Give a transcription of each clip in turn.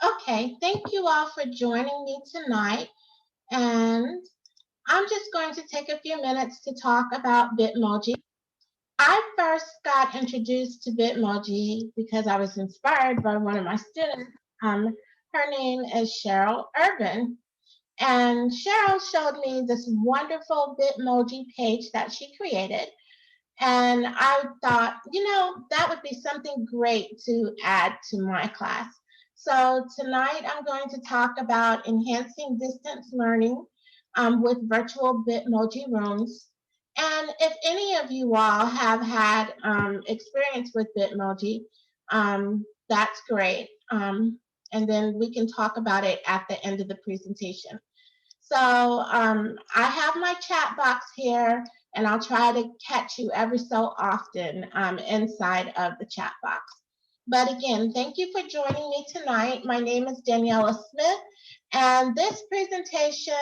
Okay, thank you all for joining me tonight. And I'm just going to take a few minutes to talk about Bitmoji. I first got introduced to Bitmoji because I was inspired by one of my students. Her name is Cheryl Urban. And Cheryl showed me this wonderful Bitmoji page that she created. And I thought, that would be something great to add to my class. So tonight I'm going to talk about enhancing distance learning with virtual Bitmoji rooms. And if any of you all have had experience with Bitmoji, that's great. And then we can talk about it at the end of the presentation. So I have my chat box here, and I'll try to catch you every so often inside of the chat box. But again, thank you for joining me tonight. My name is Daniela Smith, and this presentation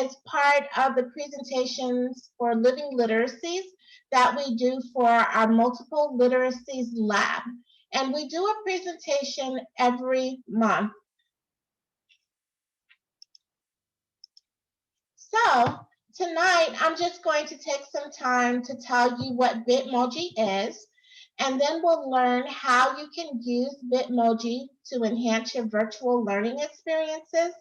is part of the presentations for Living Literacies that we do for our Multiple Literacies Lab. And we do a presentation every month. So tonight, I'm just going to take some time to tell you what Bitmoji is, and then we'll learn how you can use Bitmoji to enhance your virtual learning experiences.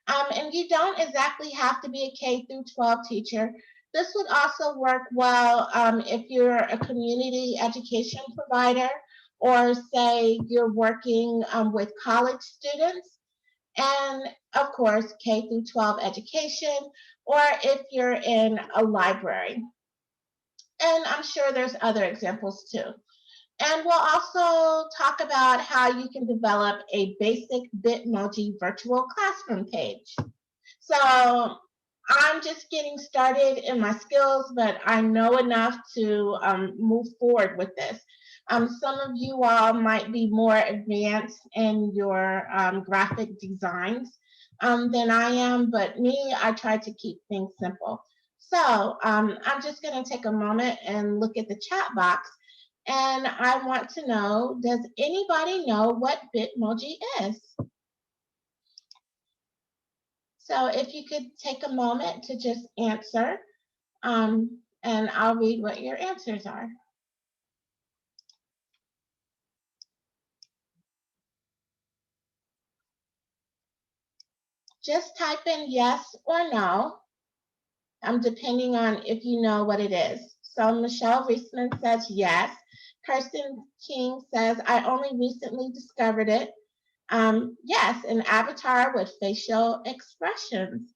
And you don't exactly have to be a K through 12 teacher. This would also work well if you're a community education provider, or say you're working with college students, and of course K through 12 education, or if you're in a library. And I'm sure there's other examples too. And we'll also talk about how you can develop a basic Bitmoji virtual classroom page. So I'm just getting started in my skills, but I know enough to move forward with this. Some of you all might be more advanced in your graphic designs than I am, but me, I try to keep things simple. So I'm just going to take a moment and look at the chat box, and I want to know, does anybody know what Bitmoji is? So if you could take a moment to just answer, and I'll read what your answers are. Just type in yes or no, depending on if you know what it is. So Michelle Reisman says yes. Kirsten King says, I only recently discovered it. Yes, an avatar with facial expressions.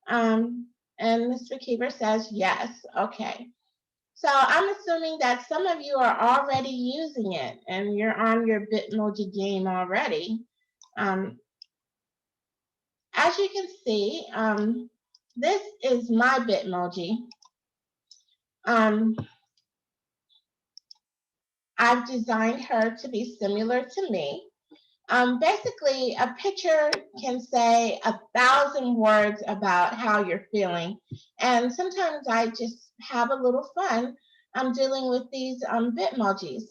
And Mr. Keever says yes. Okay. So I'm assuming that some of you are already using it and you're on your Bitmoji game already. As you can see, this is my Bitmoji. I've designed her to be similar to me. Basically, a picture can say 1,000 words about how you're feeling. And sometimes I just have a little fun. I'm dealing with these Bitmojis.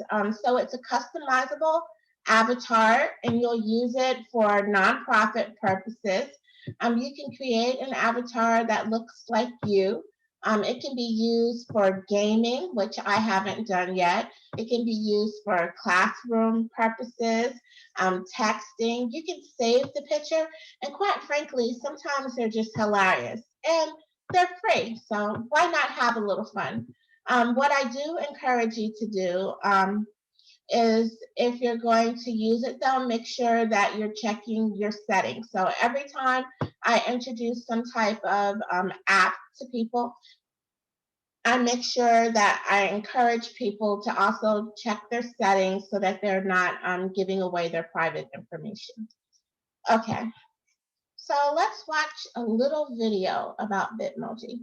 So it's a customizable avatar, and you'll use it for nonprofit purposes. You can create an avatar that looks like you. It can be used for gaming, which I haven't done yet. It can be used for classroom purposes, texting. You can save the picture, and quite frankly, sometimes they're just hilarious and they're free. So why not have a little fun? What I do encourage you to do is, if you're going to use it, though, make sure that you're checking your settings. So every time I introduce some type of app to people, I make sure that I encourage people to also check their settings so that they're not giving away their private information. Okay, so let's watch a little video about Bitmoji.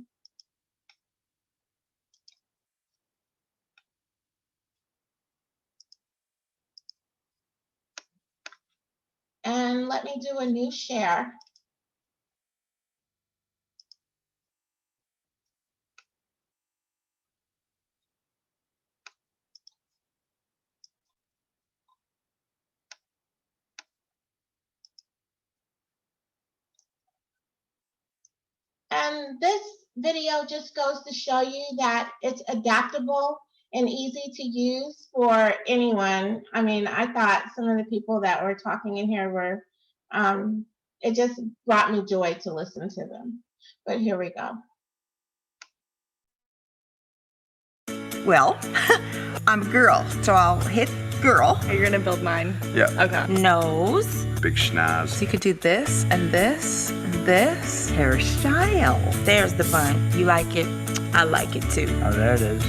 And let me do a new share. And this video just goes to show you that it's adaptable and easy to use for anyone. I mean, I thought some of the people that were talking in here were, it just brought me joy to listen to them. But here we go. Well, I'm a girl, so I'll hit girl. You're gonna build mine? Yeah. Okay. Nose. Big schnoz. So you could do this and this and this. Hairstyle. There's the bun. You like it? I like it too. Oh, there it is.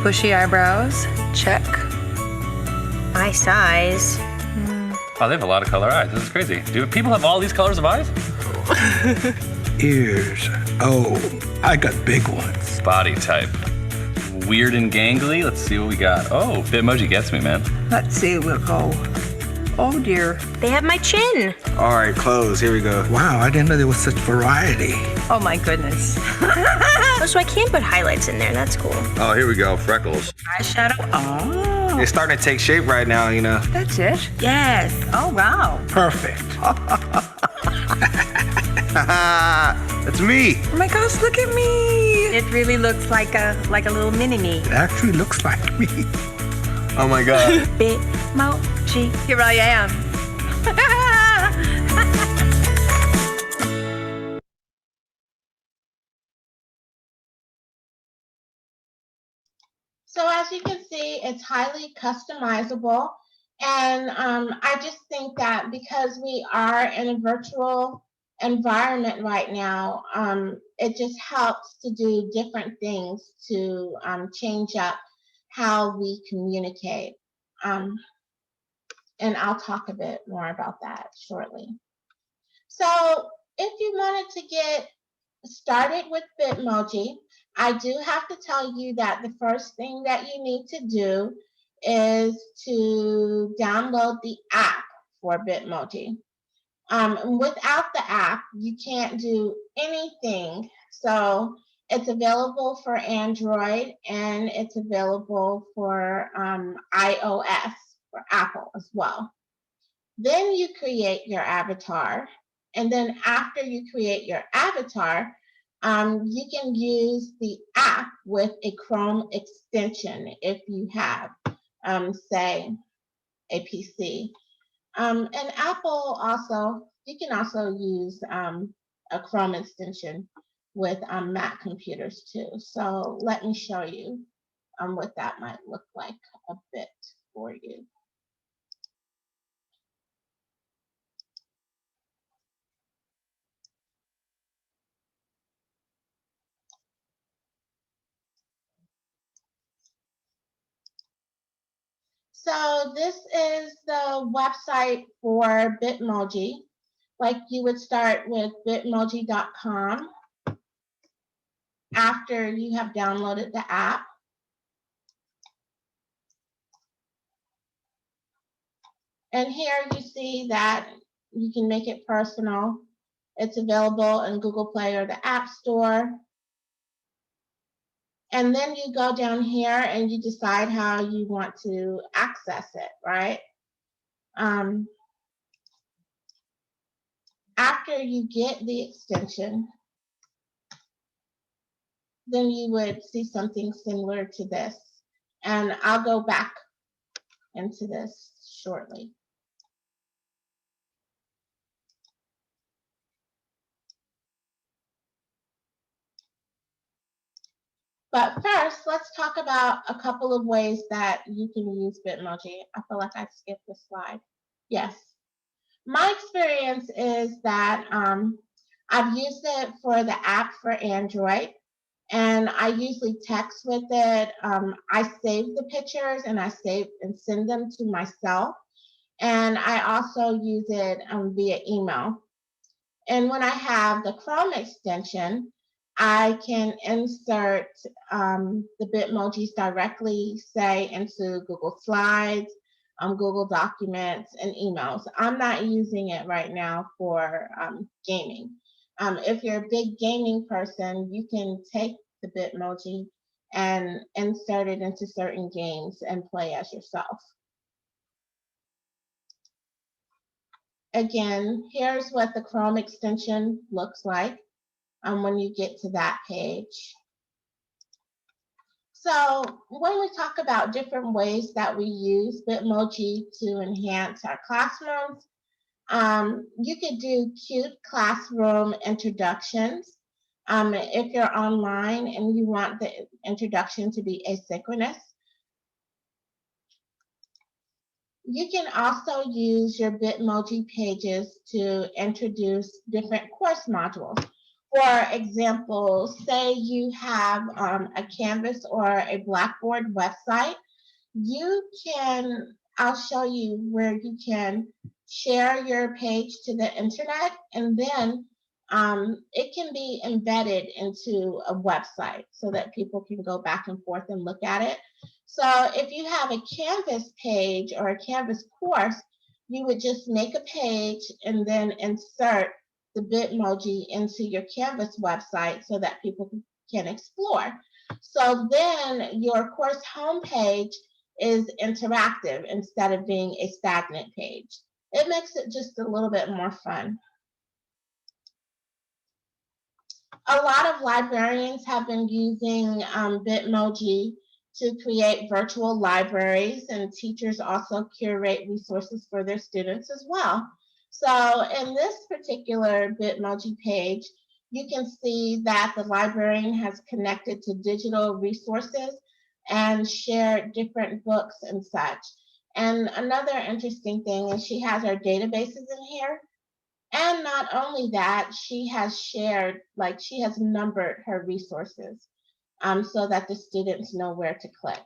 Bushy eyebrows. Check. My size. Oh, they have a lot of color eyes. This is crazy. Do people have all these colors of eyes? Ears. Oh, I got big ones. Body type. Weird and gangly. Let's see what we got. Oh, Bitmoji gets me, man. Let's see. We'll go. Oh dear. They have my chin. All right, close. Here we go. Wow, I didn't know there was such variety. Oh my goodness. Oh, so I can put highlights in there. That's cool. Oh, here we go. Freckles. Eyeshadow. Oh. It's starting to take shape right now, you know. That's it. Yes. Oh wow. Perfect. That's me. Oh my gosh, look at me. It really looks like a little mini-me. It actually looks like me. Oh my God. Bitmoji. Here I am. So as you can see, it's highly customizable. And I just think that because we are in a virtual environment right now, it just helps to do different things to change up how we communicate. And I'll talk a bit more about that shortly. So if you wanted to get started with Bitmoji, I do have to tell you that the first thing that you need to do is to download the app for Bitmoji. Without the app, you can't do anything. So it's available for Android and it's available for iOS, for Apple as well. Then you create your avatar. And then after you create your avatar, you can use the app with a Chrome extension if you have, say, a PC. And Apple also, you can also use a Chrome extension with Mac computers too. So let me show you what that might look like a bit for you. So this is the website for Bitmoji. Like you would start with bitmoji.com after you have downloaded the app. And here you see that you can make it personal. It's available in Google Play or the App Store. And then you go down here and you decide how you want to access it, right? After you get the extension, then you would see something similar to this. And I'll go back into this shortly. But first, let's talk about a couple of ways that you can use Bitmoji. I feel like I skipped this slide. Yes. My experience is that I've used it for the app for Android, and I usually text with it. I save the pictures and I save and send them to myself. And I also use it via email. And when I have the Chrome extension, I can insert the Bitmojis directly, say, into Google Slides, Google Documents, and emails. I'm not using it right now for gaming. If you're a big gaming person, you can take the Bitmoji and insert it into certain games and play as yourself. Again, here's what the Chrome extension looks like when you get to that page. So when we talk about different ways that we use Bitmoji to enhance our classrooms, you could do cute classroom introductions. If you're online and you want the introduction to be asynchronous, you can also use your Bitmoji pages to introduce different course modules. For example, say you have a Canvas or a Blackboard website, I'll show you where you can share your page to the internet, and then it can be embedded into a website so that people can go back and forth and look at it. So if you have a Canvas page or a Canvas course, you would just make a page and then insert the Bitmoji into your Canvas website so that people can explore. So then your course homepage is interactive instead of being a stagnant page. It makes it just a little bit more fun. A lot of librarians have been using Bitmoji to create virtual libraries, and teachers also curate resources for their students as well. So in this particular Bitmoji page, you can see that the librarian has connected to digital resources and shared different books and such. And another interesting thing is she has our databases in here. And not only that, she has shared, like she has numbered her resources so that the students know where to click.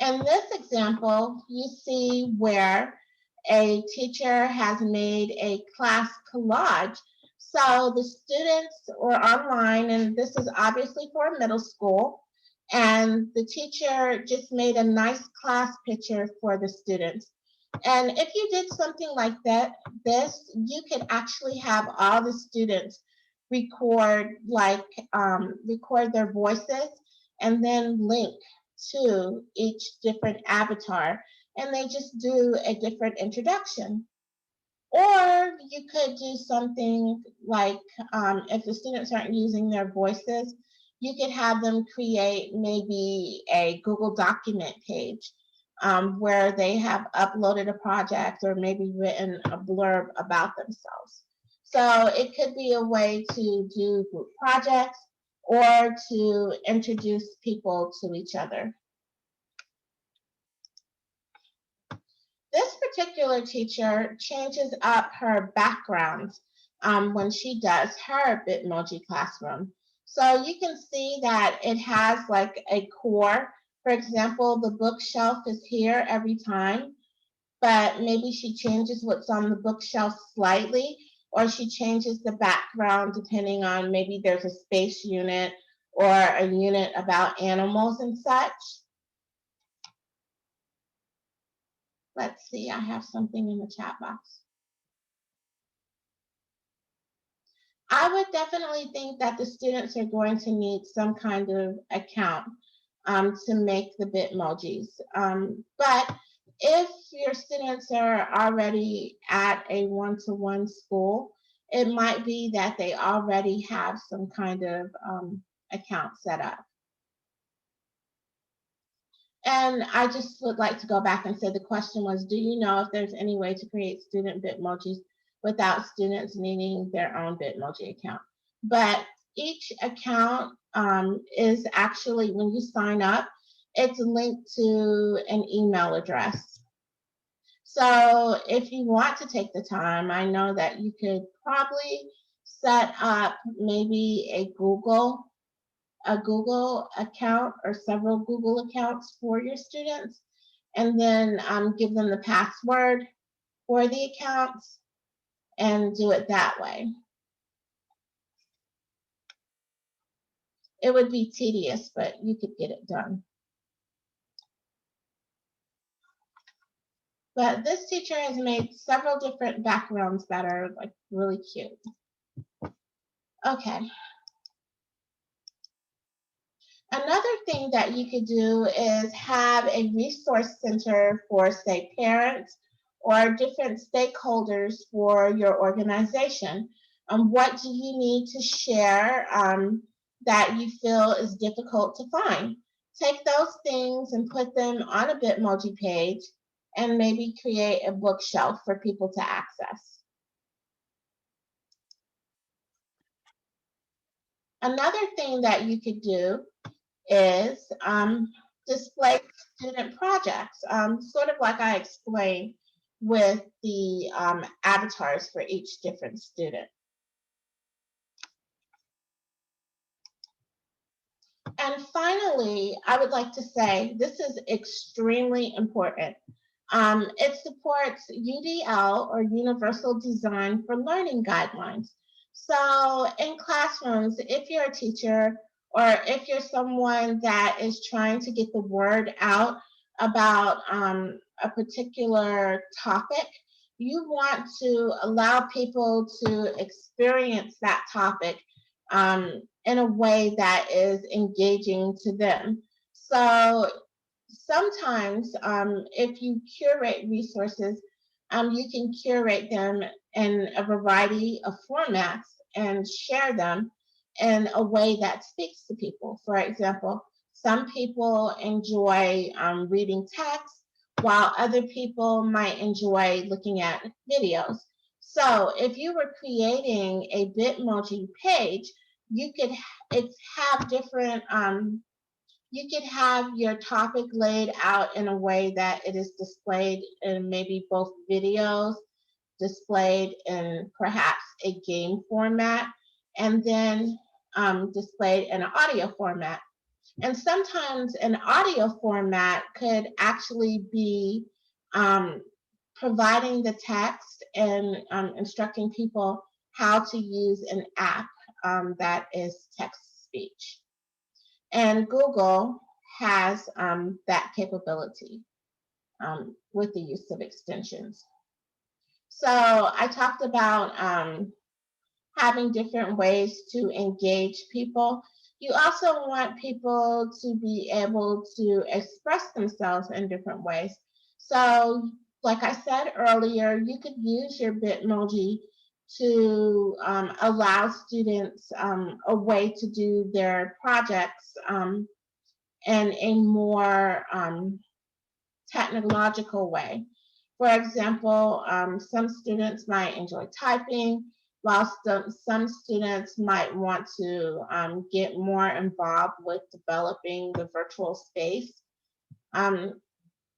In this example, you see where a teacher has made a class collage. So the students were online, and this is obviously for middle school, and the teacher just made a nice class picture for the students. And if you did something like that, you could actually have all the students record record their voices and then link to each different avatar, and they just do a different introduction. Or you could do something like if the students aren't using their voices, you could have them create maybe a Google document page where they have uploaded a project or maybe written a blurb about themselves. So it could be a way to do group projects or to introduce people to each other. This particular teacher changes up her background when she does her Bitmoji Classroom. So you can see that it has like a core. For example, the bookshelf is here every time, but maybe she changes what's on the bookshelf slightly, or she changes the background depending on maybe there's a space unit or a unit about animals and such. Let's see, I have something in the chat box. I would definitely think that the students are going to need some kind of account to make the Bitmojis. But if your students are already at a one-to-one school, it might be that they already have some kind of account set up. And I just would like to go back and say the question was, do you know if there's any way to create student Bitmojis without students needing their own Bitmoji account? But each account is actually, when you sign up, it's linked to an email address. So if you want to take the time, I know that you could probably set up maybe a Google account or several Google accounts for your students, and then give them the password for the accounts and do it that way. It would be tedious, but you could get it done. But this teacher has made several different backgrounds that are like really cute. Okay. Another thing that you could do is have a resource center for, say, parents or different stakeholders for your organization. What do you need to share that you feel is difficult to find? Take those things and put them on a Bitmoji page and maybe create a bookshelf for people to access. Another thing that you could do is display student projects, sort of like I explained with the avatars for each different student. And finally, I would like to say this is extremely important. It supports UDL, or Universal Design for Learning guidelines. So in classrooms, if you're a teacher or if you're someone that is trying to get the word out about a particular topic, you want to allow people to experience that topic in a way that is engaging to them. So sometimes if you curate resources, you can curate them in a variety of formats and share them in a way that speaks to people. For example, some people enjoy reading text, while other people might enjoy looking at videos. So if you were creating a Bitmoji page, you could have different you could have your topic laid out in a way that it is displayed in maybe both videos, displayed in perhaps a game format, and then displayed in an audio format. And sometimes an audio format could actually be providing the text and instructing people how to use an app that is text speech. And Google has that capability with the use of extensions. So I talked about having different ways to engage people. You also want people to be able to express themselves in different ways. So like I said earlier, you could use your Bitmoji to allow students a way to do their projects in a more technological way. For example, some students might enjoy typing, while some students might want to get more involved with developing the virtual space.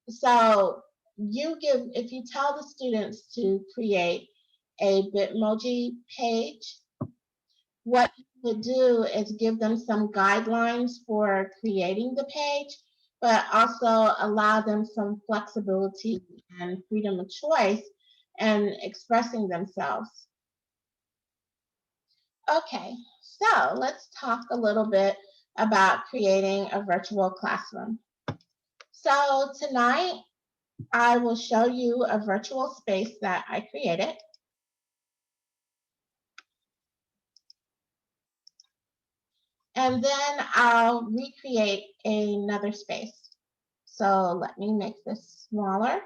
So if you tell the students to create a Bitmoji page, what you would do is give them some guidelines for creating the page, but also allow them some flexibility and freedom of choice in expressing themselves. Okay, so let's talk a little bit about creating a virtual classroom. So tonight, I will show you a virtual space that I created. And then I'll recreate another space. So let me make this smaller.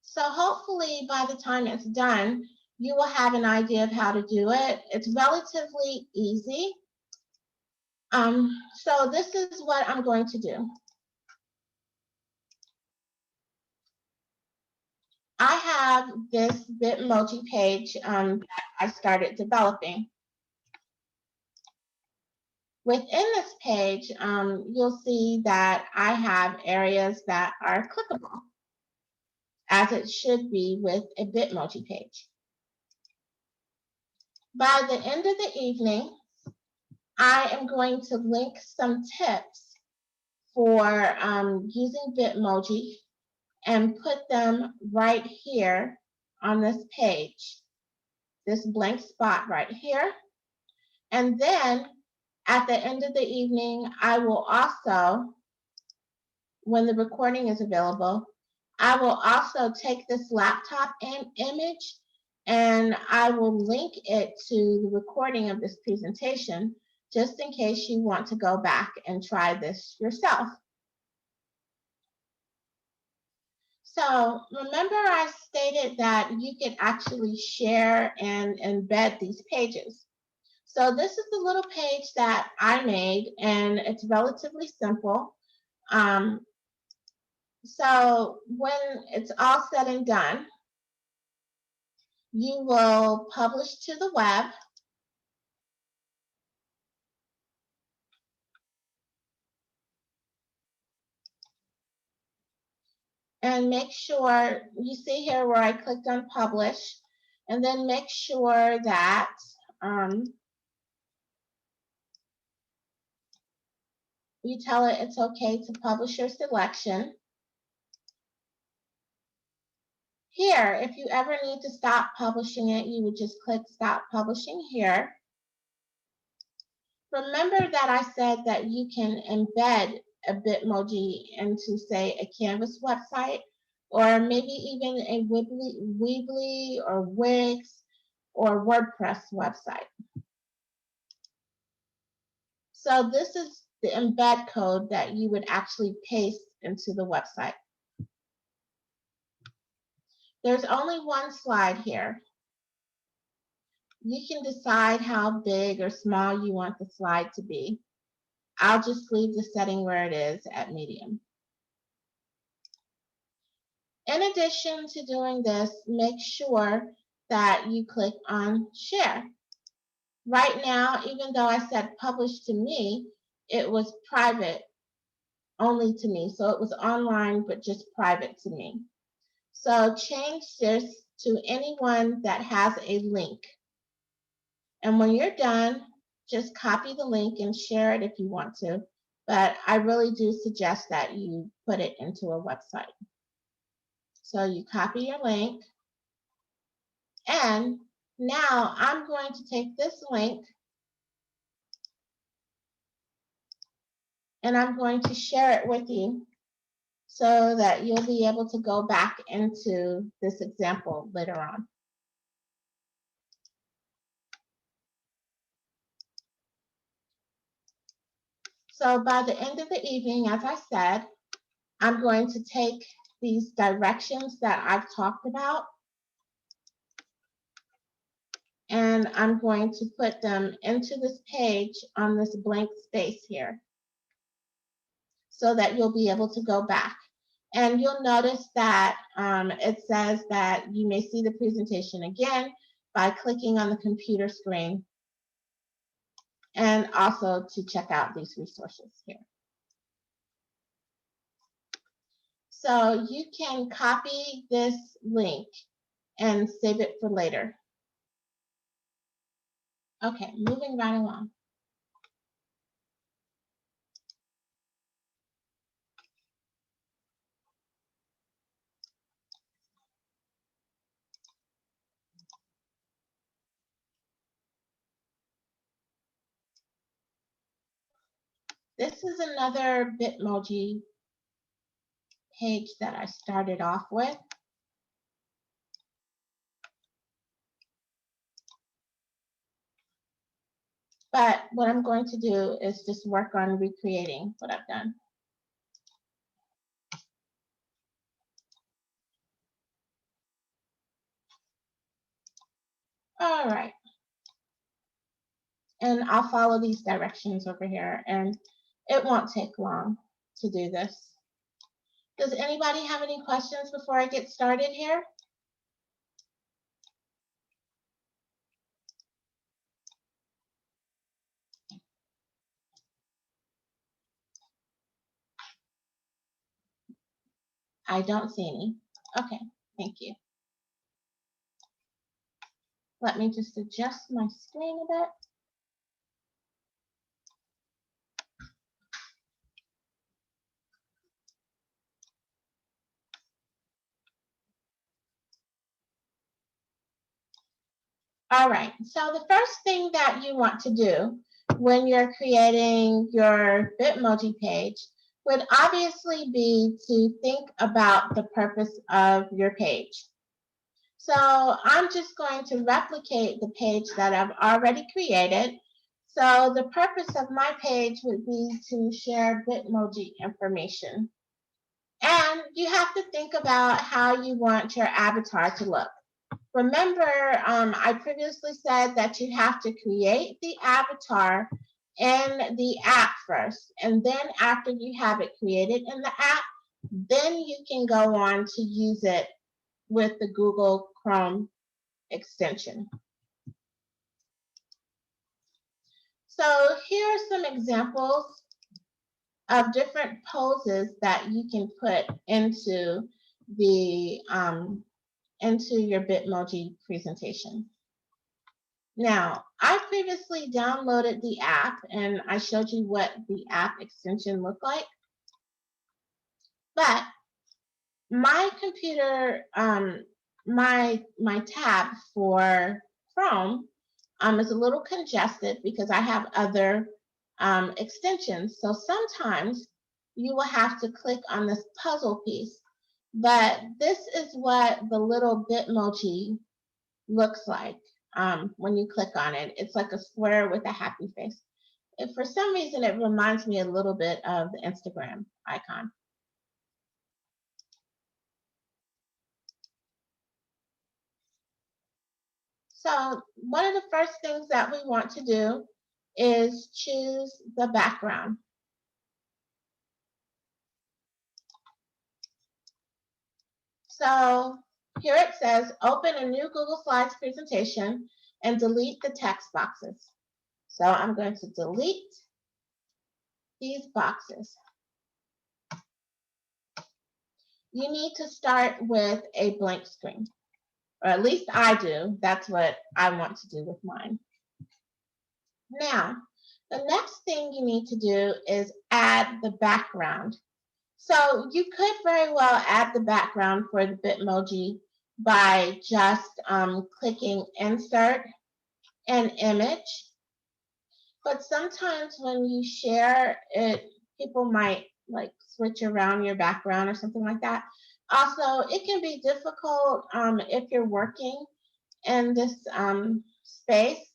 So hopefully by the time it's done, you will have an idea of how to do it. It's relatively easy. So this is what I'm going to do. I have this Bitmoji page that I started developing. Within this page, you'll see that I have areas that are clickable, as it should be with a Bitmoji page. By the end of the evening, I am going to link some tips for using Bitmoji and put them right here on this page, this blank spot right here. And then at the end of the evening, I will also, when the recording is available, I will also take this laptop image And I will link it to the recording of this presentation just in case you want to go back and try this yourself. So remember I stated that you could actually share and embed these pages. So this is the little page that I made, and it's relatively simple. So when it's all said and done, you will publish to the web. And make sure, you see here where I clicked on publish, and then make sure that you tell it it's okay to publish your selection. Here, if you ever need to stop publishing it, you would just click stop publishing here. Remember that I said that you can embed a Bitmoji into, say, a Canvas website, or maybe even a Weebly or Wix or WordPress website. So this is the embed code that you would actually paste into the website. There's only one slide here. You can decide how big or small you want the slide to be. I'll just leave the setting where it is at medium. In addition to doing this, make sure that you click on share. Right now, even though I said publish to me, it was private only to me. So it was online, but just private to me. So change this to anyone that has a link. And when you're done, just copy the link and share it if you want to. But I really do suggest that you put it into a website. So you copy your link. And now I'm going to take this link and I'm going to share it with you so that you'll be able to go back into this example later on. So by the end of the evening, as I said, I'm going to take these directions that I've talked about and I'm going to put them into this page on this blank space here so that you'll be able to go back. And you'll notice that it says that you may see the presentation again by clicking on the computer screen, and also to check out these resources here. So you can copy this link and save it for later. Okay, moving right along. This is another Bitmoji page that I started off with. But what I'm going to do is just work on recreating what I've done. All right. And I'll follow these directions over here, and it won't take long to do this. Does anybody have any questions before I get started here? I don't see any. Okay, thank you. Let me just adjust my screen a bit. All right, so the first thing that you want to do when you're creating your Bitmoji page would obviously be to think about the purpose of your page. So I'm just going to replicate the page that I've already created. So the purpose of my page would be to share Bitmoji information. And you have to think about how you want your avatar to look. Remember, I previously said that you have to create the avatar in the app first. And then after you have it created in the app, then you can go on to use it with the Google Chrome extension. So here are some examples of different poses that you can put into the into your Bitmoji presentation. Now, I previously downloaded the app and I showed you what the app extension looked like. But my computer, my tab for Chrome is a little congested because I have other extensions. So sometimes you will have to click on this puzzle piece. But this is what the little Bitmoji looks like when you click on it. It's like a square with a happy face. If for some reason it reminds me a little bit of the Instagram icon. So one of the first things that we want to do is choose the background. So here it says, open a new Google Slides presentation and delete the text boxes. So I'm going to delete these boxes. You need to start with a blank screen, or at least I do. That's what I want to do with mine. Now, the next thing you need to do is add the background. So you could very well add the background for the Bitmoji by just clicking Insert an Image. But sometimes when you share it, people might like switch around your background or something like that. Also, it can be difficult if you're working in this space.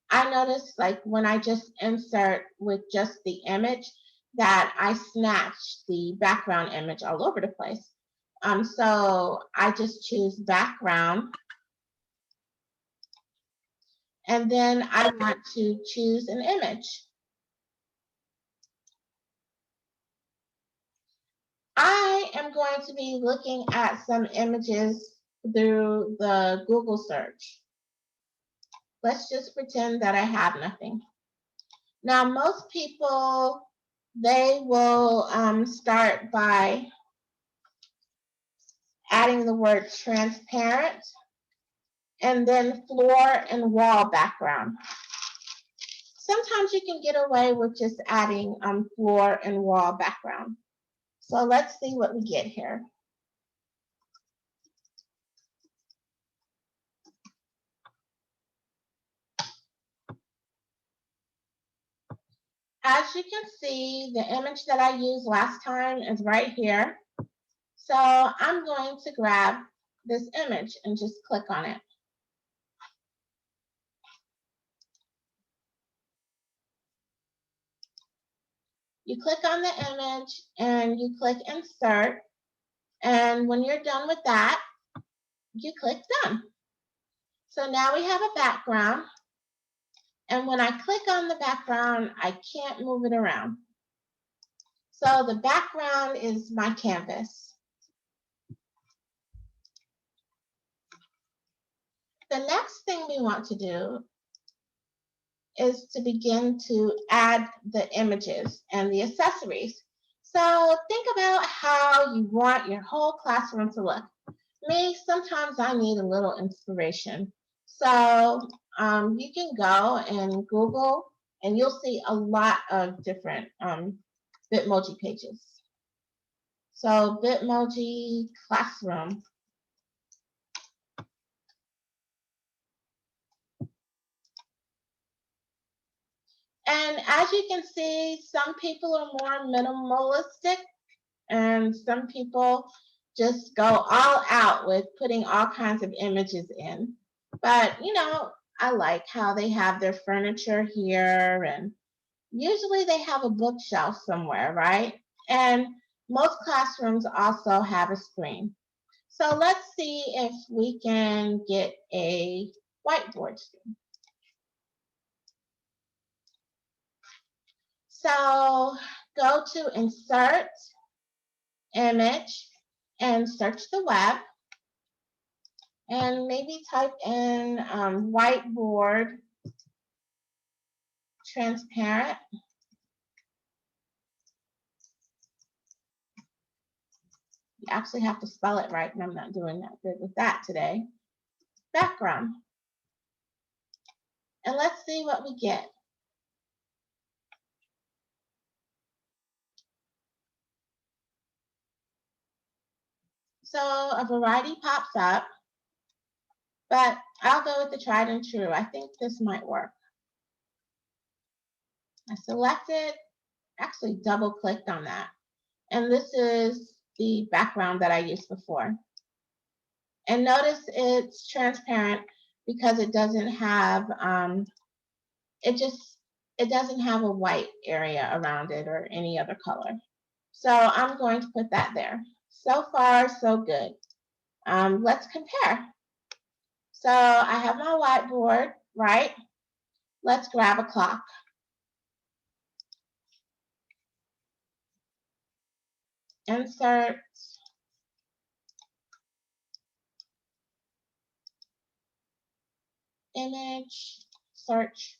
I noticed like when I just insert with just the image that I snatch the background image all over the place. So I just choose background. And then I want to choose an image. I am going to be looking at some images through the Google search. Let's just pretend that I have nothing. Now, most people, they will start by adding the word transparent and then floor and wall background. Sometimes you can get away with just adding floor and wall background. So let's see what we get here. As you can see, the image that I used last time is right here. So I'm going to grab this image and just click on it. You click on the image and you click Insert. And when you're done with that, you click Done. So now we have a background. And when I click on the background, I can't move it around. So the background is my canvas. The next thing we want to do is to begin to add the images and the accessories. So think about how you want your whole classroom to look. Me, sometimes I need a little inspiration. So you can go and Google and you'll see a lot of different Bitmoji pages. So Bitmoji Classroom. And as you can see, some people are more minimalistic and some people just go all out with putting all kinds of images in. But, I like how they have their furniture here, and usually they have a bookshelf somewhere, right? And most classrooms also have a screen. So let's see if we can get a whiteboard screen. So go to Insert, Image, and search the web. And maybe type in whiteboard transparent. You actually have to spell it right, and I'm not doing that good with that today. Background. And let's see what we get. So a variety pops up, but I'll go with the tried and true. I think this might work. I selected, actually double clicked on that. And this is the background that I used before. And notice it's transparent because it doesn't have, it doesn't have a white area around it or any other color. So I'm going to put that there. So far, so good. Let's compare. So I have my whiteboard, right? Let's grab a clock. Insert. Image. Search.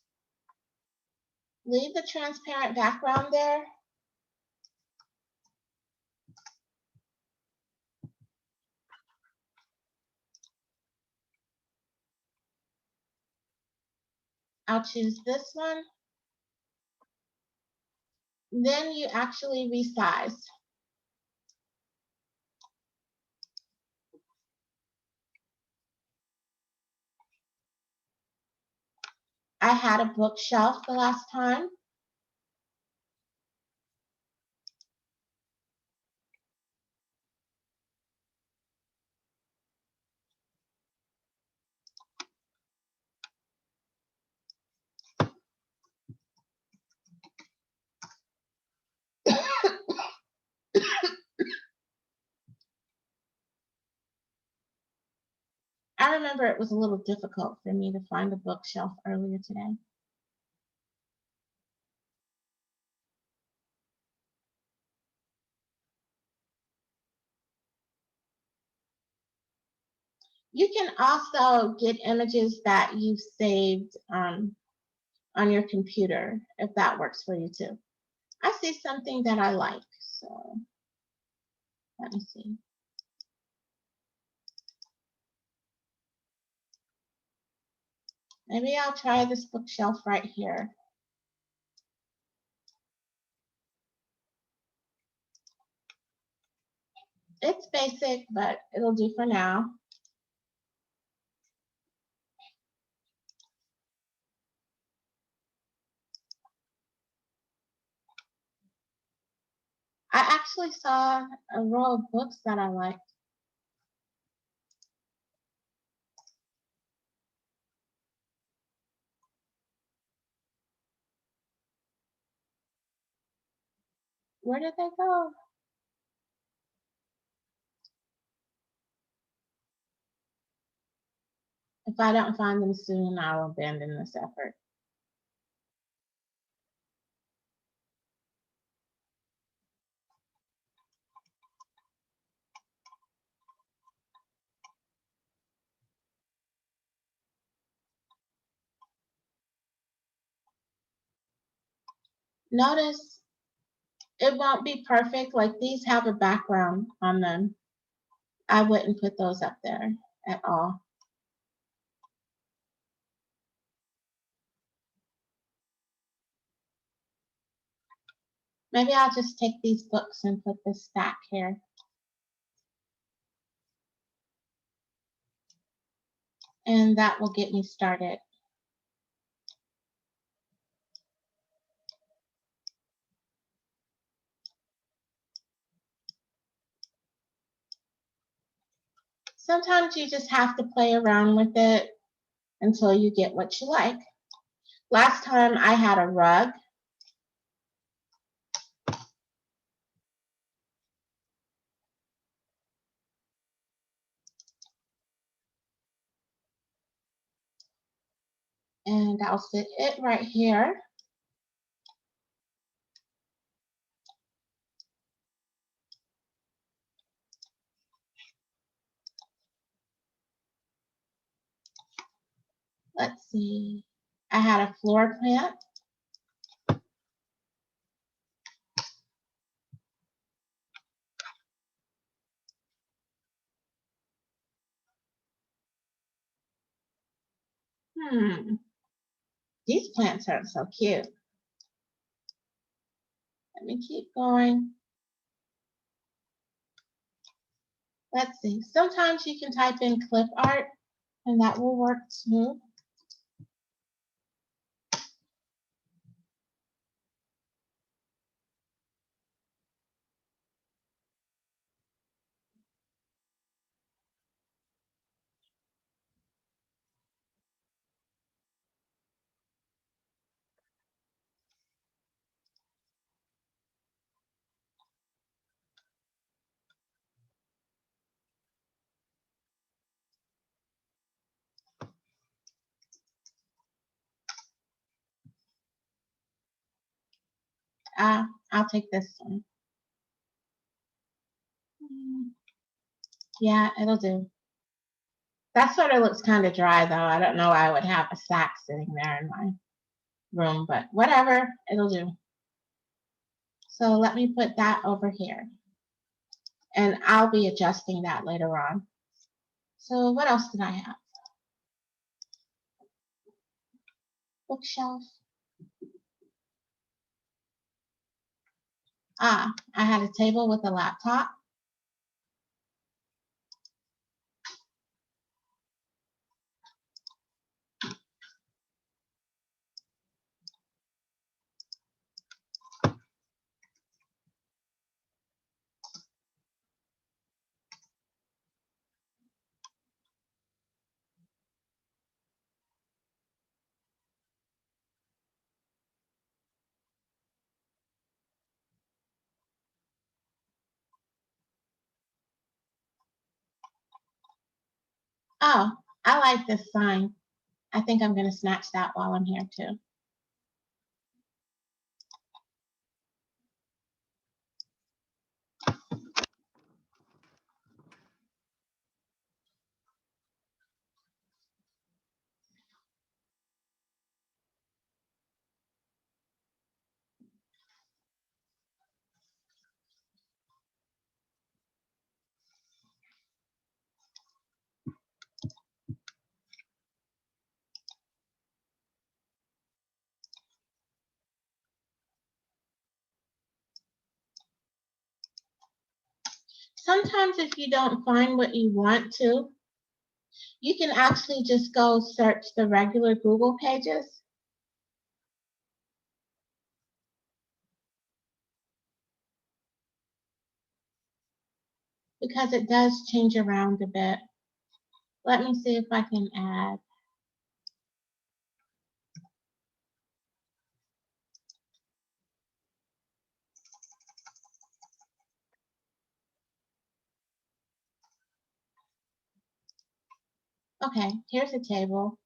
Leave the transparent background there. I'll choose this one. Then you actually resize. I had a bookshelf the last time. I remember it was a little difficult for me to find a bookshelf earlier today. You can also get images that you've saved on your computer, if that works for you too. I see something that I like, so let me see. Maybe I'll try this bookshelf right here. It's basic, but it'll do for now. I actually saw a row of books that I liked. Where did they go? If I don't find them soon, I'll abandon this effort. Notice it won't be perfect. Like these have a background on them. I wouldn't put those up there at all. Maybe I'll just take these books and put this stack here. And that will get me started. Sometimes you just have to play around with it until you get what you like. Last time I had a rug. And I'll sit it right here. Let's see. I had a floor plant. These plants are so cute. Let me keep going. Let's see. Sometimes you can type in clip art and that will work smooth. I'll take this one. Yeah, it'll do. That sort of looks kind of dry though. I don't know why I would have a sack sitting there in my room, but whatever, it'll do. So let me put that over here. And I'll be adjusting that later on. So what else did I have? Bookshelf. I had a table with a laptop. Oh, I like this sign. I think I'm going to snatch that while I'm here too. Sometimes if you don't find what you want to, you can actually just go search the regular Google pages. Because it does change around a bit. Let me see if I can add. Okay, here's a table.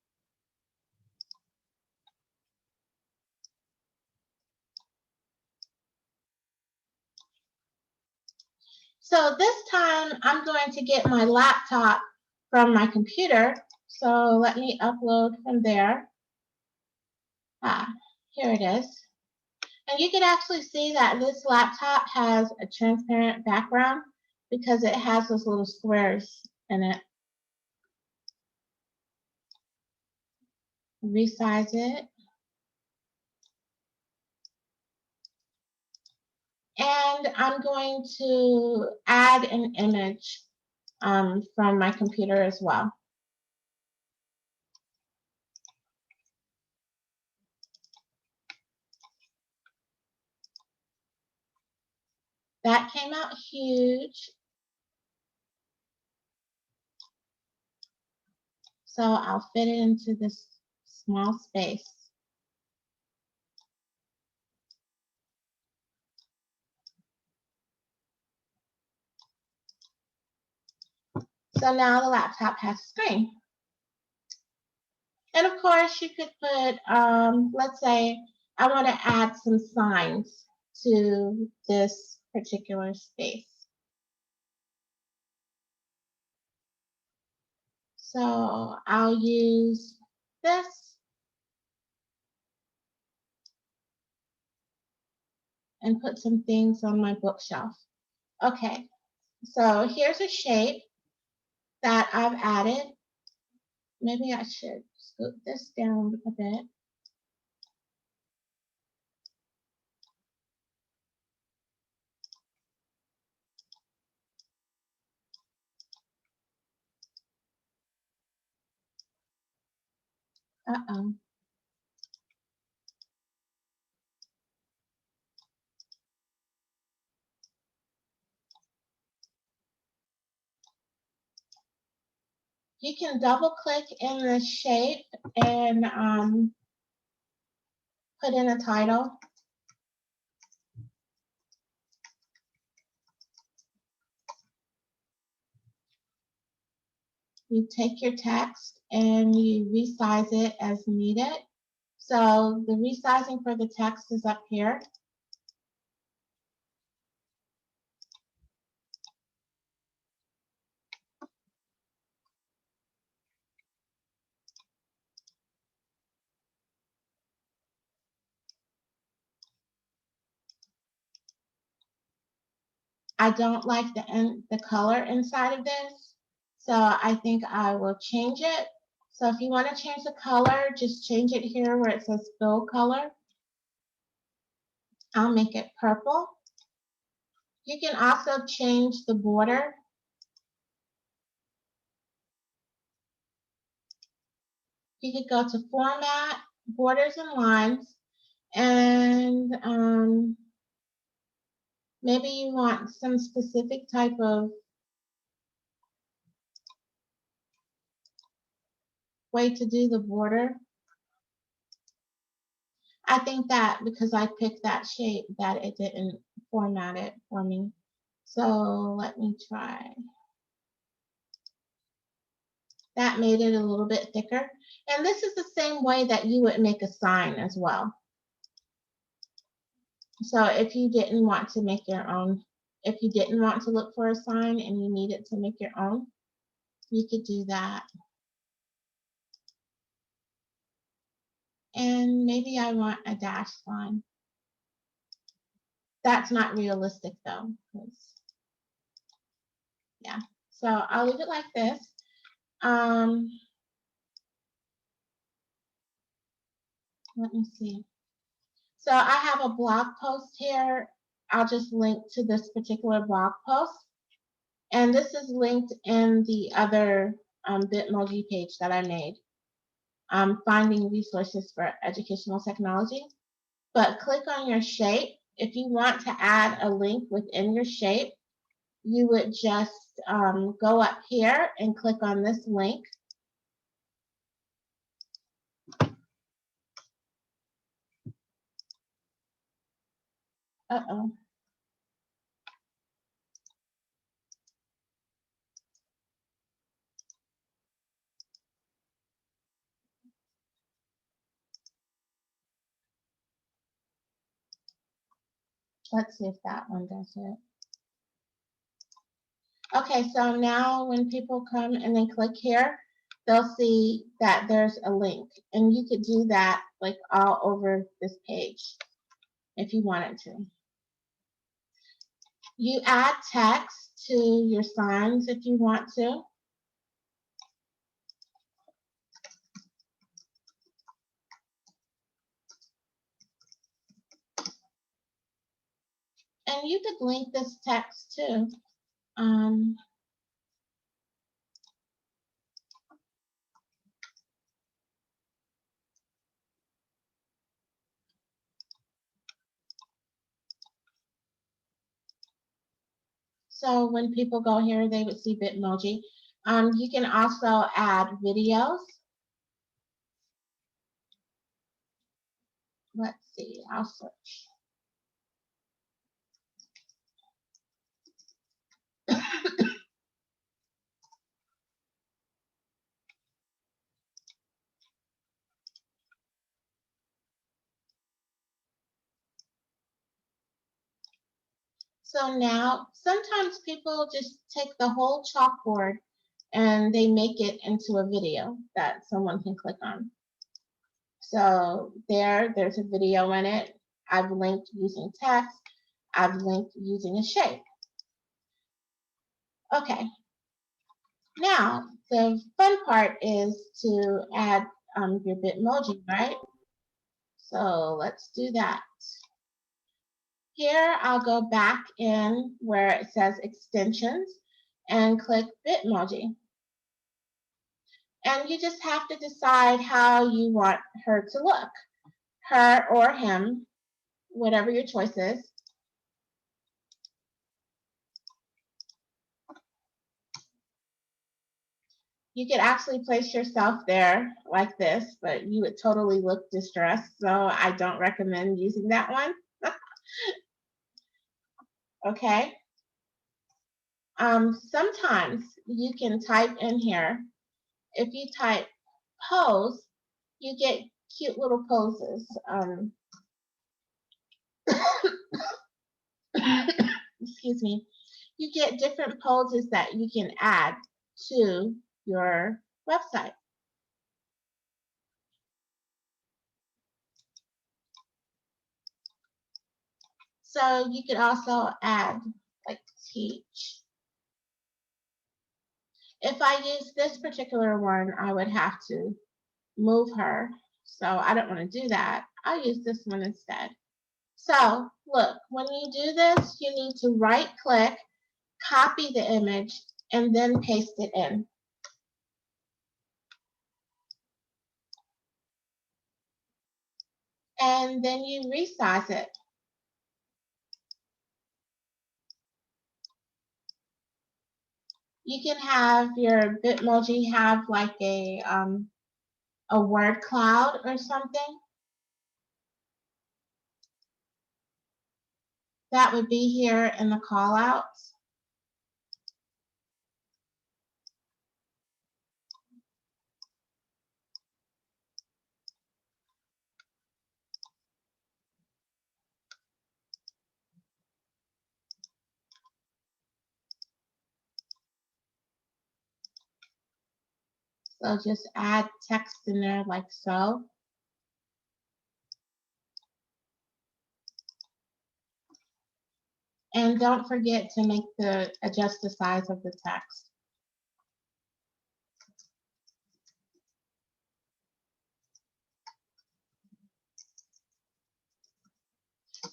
So this time I'm going to get my laptop from my computer. So let me upload from there. Here it is. And you can actually see that this laptop has a transparent background because it has those little squares in it. Resize it. And I'm going to add an image from my computer as well. That came out huge. So I'll fit it into this small space. So now the laptop has a screen. And of course, you could put, let's say I want to add some signs to this particular space. So I'll use this and put some things on my bookshelf. Okay, so here's a shape that I've added. Maybe I should scoot this down a bit. Uh-oh. You can double click in the shape and put in a title. You take your text and you resize it as needed. So the resizing for the text is up here. I don't like the color inside of this, so I think I will change it. So if you want to change the color, just change it here where it says fill color. I'll make it purple. You can also change the border. You could go to Format, Borders and Lines, and maybe you want some specific type of way to do the border. I think that because I picked that shape that it didn't format it for me. So let me try. That made it a little bit thicker. And this is the same way that you would make a sign as well. So if you didn't want to make your own, if you didn't want to look for a sign and you needed to make your own, you could do that. And maybe I want a dash line. That's not realistic though. Yeah, so I'll leave it like this. Let me see. So I have a blog post here. I'll just link to this particular blog post. And this is linked in the other Bitmoji page that I made, finding resources for educational technology. But click on your shape. If you want to add a link within your shape, you would just go up here and click on this link. Uh-oh. Let's see if that one does it. Okay, so now when people come and they click here, they'll see that there's a link. And you could do that like all over this page if you wanted to. You add text to your signs if you want to. And you could link this text too. So when people go here, they would see Bitmoji. You can also add videos. Let's see, I'll search. So now, sometimes people just take the whole chalkboard and they make it into a video that someone can click on. So there's a video in it. I've linked using text. I've linked using a shape. Okay. Now, the fun part is to add your Bitmoji, right? So let's do that. Here, I'll go back in where it says extensions and click Bitmoji. And you just have to decide how you want her to look, her or him, whatever your choice is. You could actually place yourself there like this, but you would totally look distressed, so I don't recommend using that one. Okay. Sometimes you can type in here. If you type pose, you get cute little poses. Excuse me. You get different poses that you can add to your website. So you could also add like teach. If I use this particular one, I would have to move her. So I don't want to do that. I'll use this one instead. So look, when you do this, you need to right click, copy the image, and then paste it in. And then you resize it. You can have your Bitmoji have like a word cloud or something. That would be here in the callouts. So just add text in there like so. And don't forget to adjust the size of the text.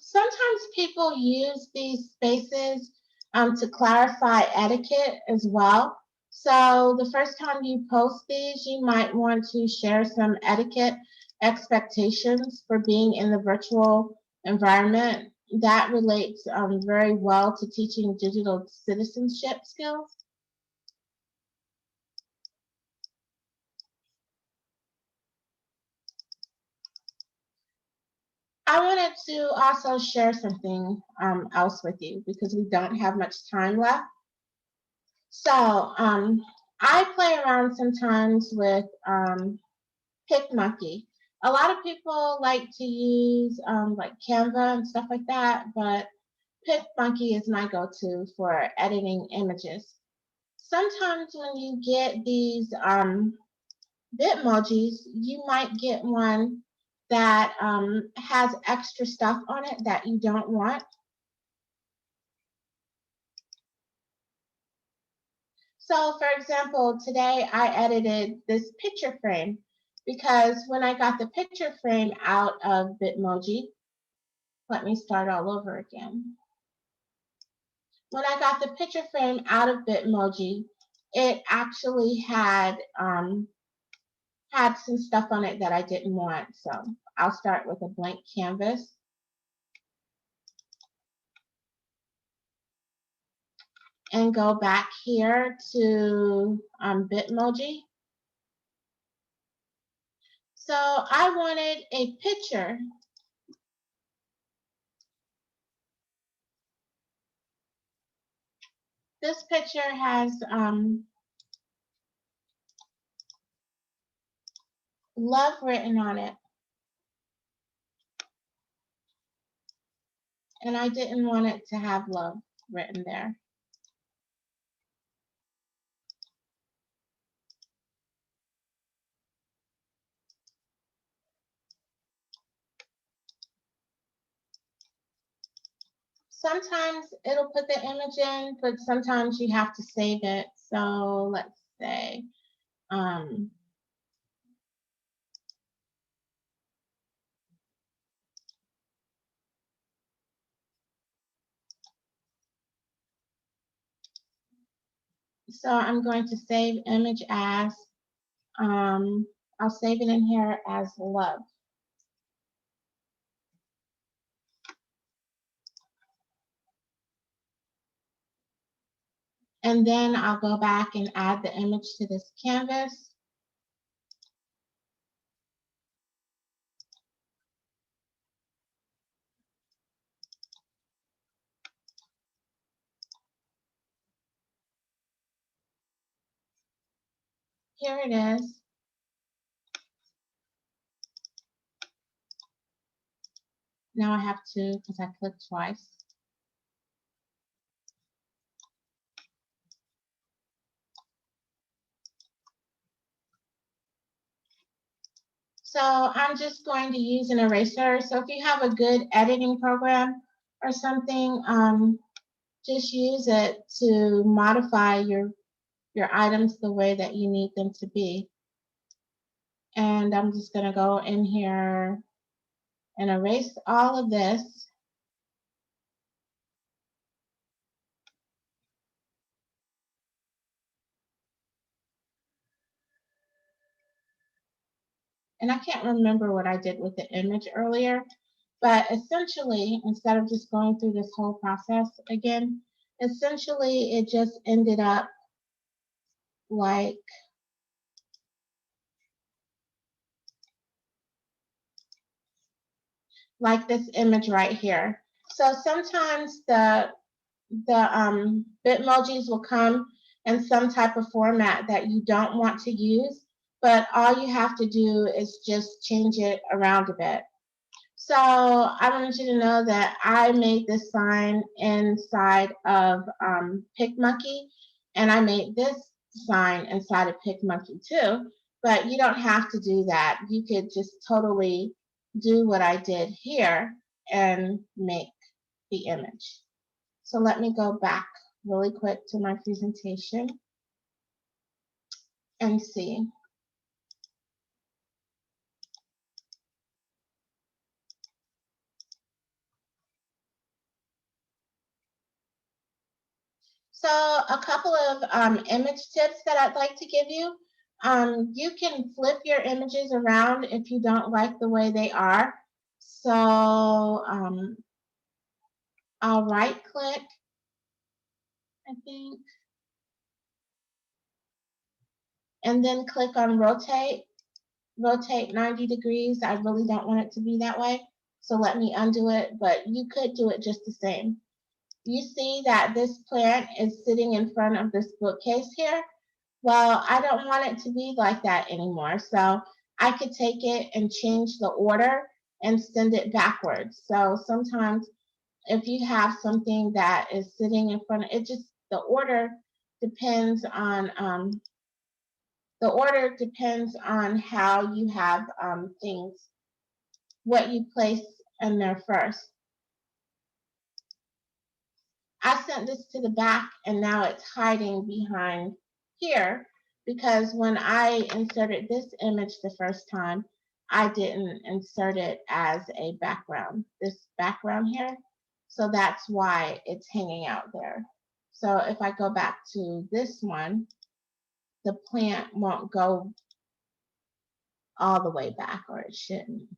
Sometimes people use these spaces to clarify etiquette as well. So the first time you post these, you might want to share some etiquette expectations for being in the virtual environment. That relates very well to teaching digital citizenship skills. I wanted to also share something else with you because we don't have much time left. So I play around sometimes with PicMonkey. A lot of people like to use like Canva and stuff like that, but PicMonkey is my go-to for editing images. Sometimes when you get these Bitmojis, you might get one that has extra stuff on it that you don't want. So for example, today I edited this picture frame because when I got the picture frame out of Bitmoji, let me start all over again. When I got the picture frame out of Bitmoji, it actually had some stuff on it that I didn't want. So I'll start with a blank canvas. and go back here to Bitmoji. So I wanted a picture. This picture has love written on it. And I didn't want it to have love written there. Sometimes it'll put the image in, but sometimes you have to save it. So let's say, so I'm going to save image as, I'll save it in here as love. And then I'll go back and add the image to this canvas. Here it is. Now I have to, because I clicked twice. So I'm just going to use an eraser. So if you have a good editing program or something, just use it to modify your items the way that you need them to be. And I'm just going to go in here and erase all of this. And I can't remember what I did with the image earlier, but essentially, instead of just going through this whole process again, essentially it just ended up like this image right here. So sometimes the Bitmojis will come in some type of format that you don't want to use, but all you have to do is just change it around a bit. So I want you to know that I made this sign inside of PicMonkey, and I made this sign inside of PicMonkey too, but you don't have to do that. You could just totally do what I did here and make the image. So let me go back really quick to my presentation and see. So a couple of image tips that I'd like to give you. You can flip your images around if you don't like the way they are. So I'll right click, I think, and then click on rotate 90 degrees. I really don't want it to be that way. So let me undo it, but you could do it just the same. You see that this plant is sitting in front of this bookcase here. Well, I don't want it to be like that anymore. So I could take it and change the order and send it backwards. So sometimes if you have something that is sitting in front of it, just the order depends on how you have things, what you place in there first. I sent this to the back and now it's hiding behind here because when I inserted this image the first time, I didn't insert it as a background, this background here. So that's why it's hanging out there. So if I go back to this one, the plant won't go all the way back, or it shouldn't.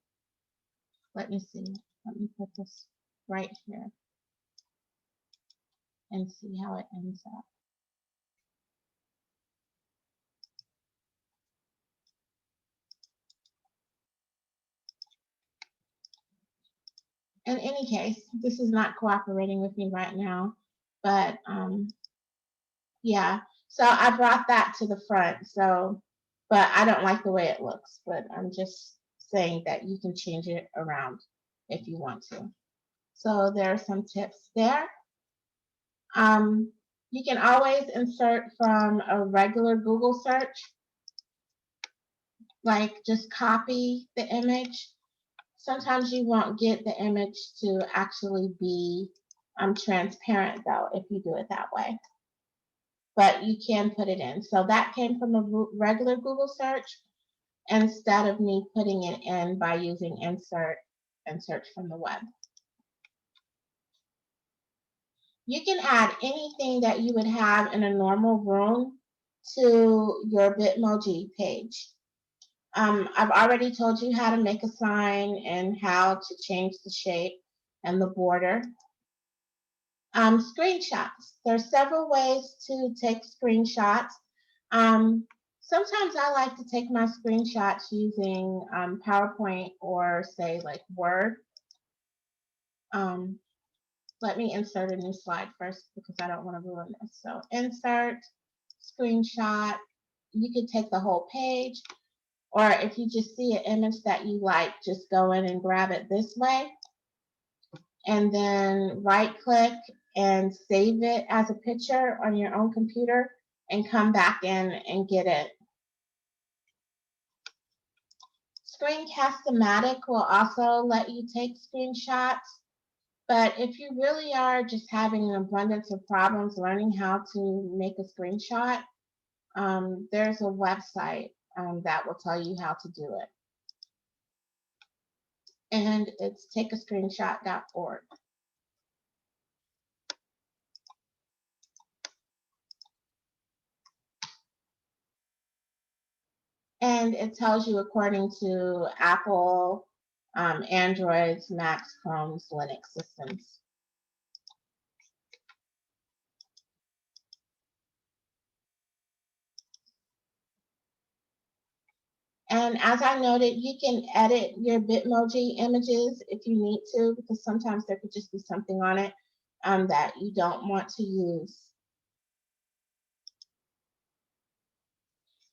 Let me see. Let me put this right here. and see how it ends up. In any case, this is not cooperating with me right now, but yeah. So I brought that to the front. So, but I don't like the way it looks, but I'm just saying that you can change it around if you want to. So there are some tips there. You can always insert from a regular Google search, like just copy the image. Sometimes you won't get the image to actually be transparent though, if you do it that way. But you can put it in. So that came from a regular Google search instead of me putting it in by using insert and search from the web. You can add anything that you would have in a normal room to your Bitmoji page. I've already told you how to make a sign and how to change the shape and the border. Screenshots. There's several ways to take screenshots. Sometimes I like to take my screenshots using PowerPoint or say like Word. Let me insert a new slide first because I don't want to ruin this. So insert, screenshot. You could take the whole page, or if you just see an image that you like, just go in and grab it this way. And then right click and save it as a picture on your own computer and come back in and get it. Screencast-O-Matic will also let you take screenshots. But if you really are just having an abundance of problems learning how to make a screenshot, there's a website that will tell you how to do it. And it's takeascreenshot.org. And it tells you according to Apple, Androids, Macs, Chromes, Linux systems. And as I noted, you can edit your Bitmoji images if you need to, because sometimes there could just be something on it that you don't want to use.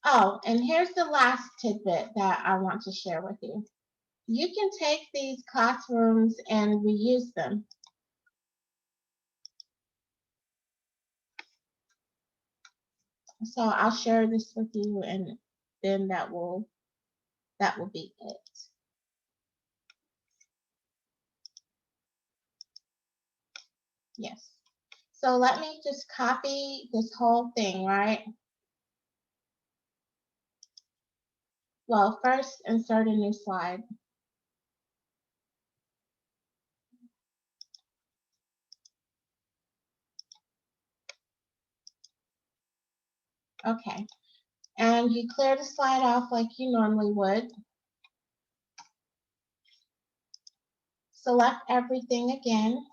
Oh, and here's the last tidbit that I want to share with you. You can take these classrooms and reuse them. So I'll share this with you, and then that will be it. Yes. So let me just copy this whole thing, right? Well, first insert a new slide. Okay. And you clear the slide off like you normally would. Select everything again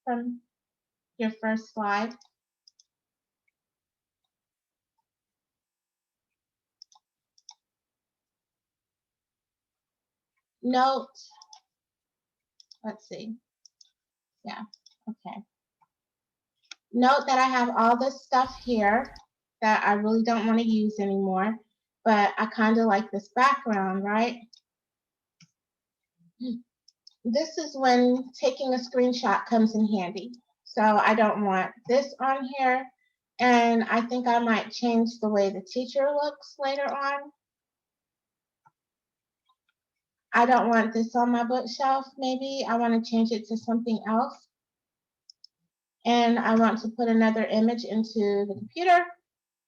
from your first slide. Note, let's see. Yeah, okay. Note that I have all this stuff here that I really don't want to use anymore, but I kind of like this background, right? This is when taking a screenshot comes in handy. So I don't want this on here, and I think I might change the way the teacher looks later on. I don't want this on my bookshelf, maybe. I want to change it to something else. And I want to put another image into the computer.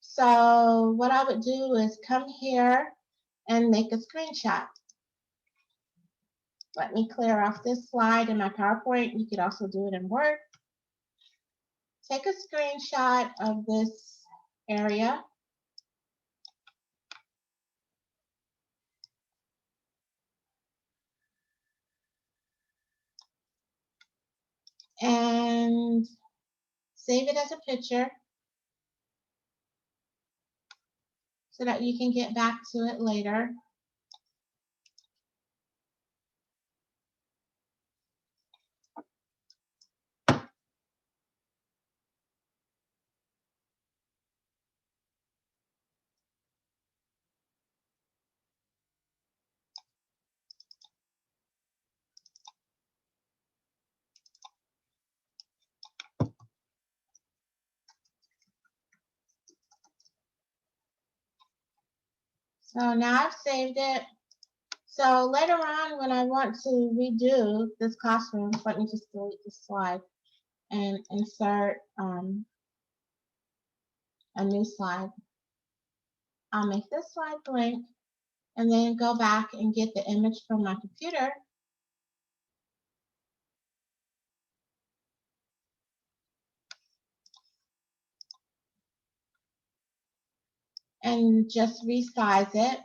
So what I would do is come here and make a screenshot. Let me clear off this slide in my PowerPoint. You could also do it in Word. Take a screenshot of this area. And save it as a picture so that you can get back to it later. So now I've saved it. So later on, when I want to redo this classroom, let me just delete this slide and insert a new slide. I'll make this slide blank and then go back and get the image from my computer. And just resize it.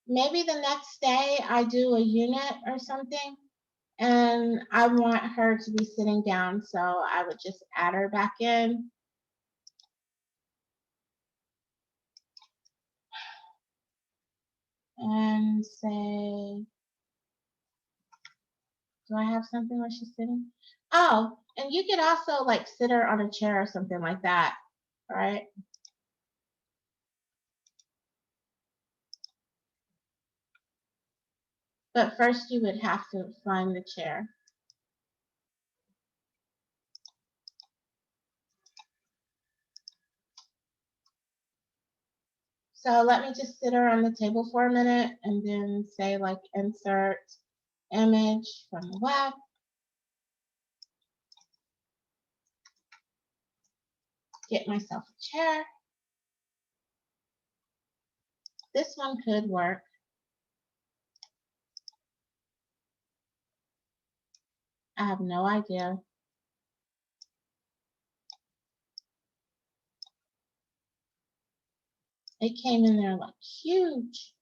Maybe the next day I do a unit or something and I want her to be sitting down, so I would just add her back in. And say, do I have something where she's sitting? Oh, and you could also like sit her on a chair or something like that, right? But first you would have to find the chair. So let me just sit her on the table for a minute and then say like insert image from the web. Get myself a chair. This one could work. I have no idea. It came in there like huge.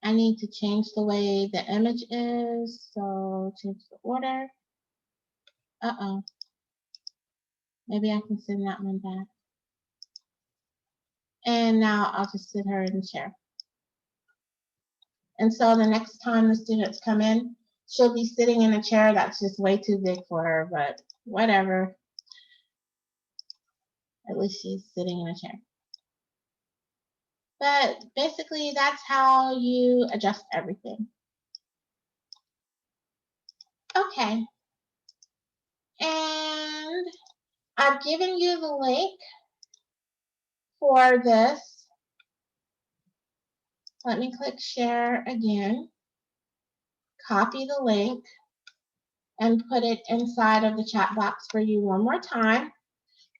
I need to change the way the image is, so change the order. Uh-oh. Maybe I can send that one back. And now I'll just sit her in the chair. And so the next time the students come in, she'll be sitting in a chair that's just way too big for her, but whatever. At least she's sitting in a chair. But basically, that's how you adjust everything. Okay. And I've given you the link for this. Let me click share again. Copy the link and put it inside of the chat box for you one more time.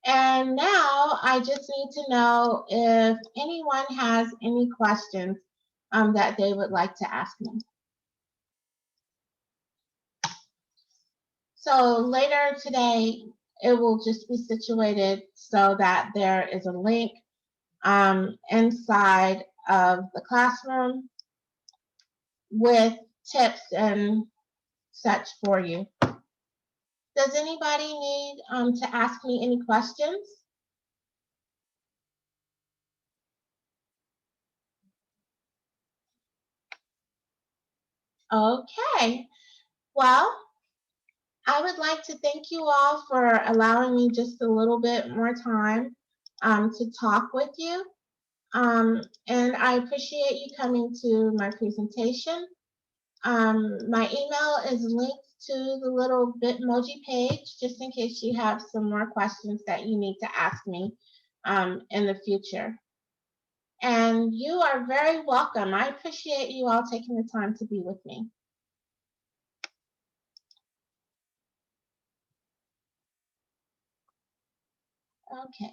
And now I just need to know if anyone has any questions that they would like to ask me. So later today, it will just be situated so that there is a link inside of the classroom with tips and such for you. Does anybody need to ask me any questions? Okay. Well, I would like to thank you all for allowing me just a little bit more time to talk with you. And I appreciate you coming to my presentation. My email is linked to the little Bitmoji page, just in case you have some more questions that you need to ask me in the future. And you are very welcome. I appreciate you all taking the time to be with me. Okay.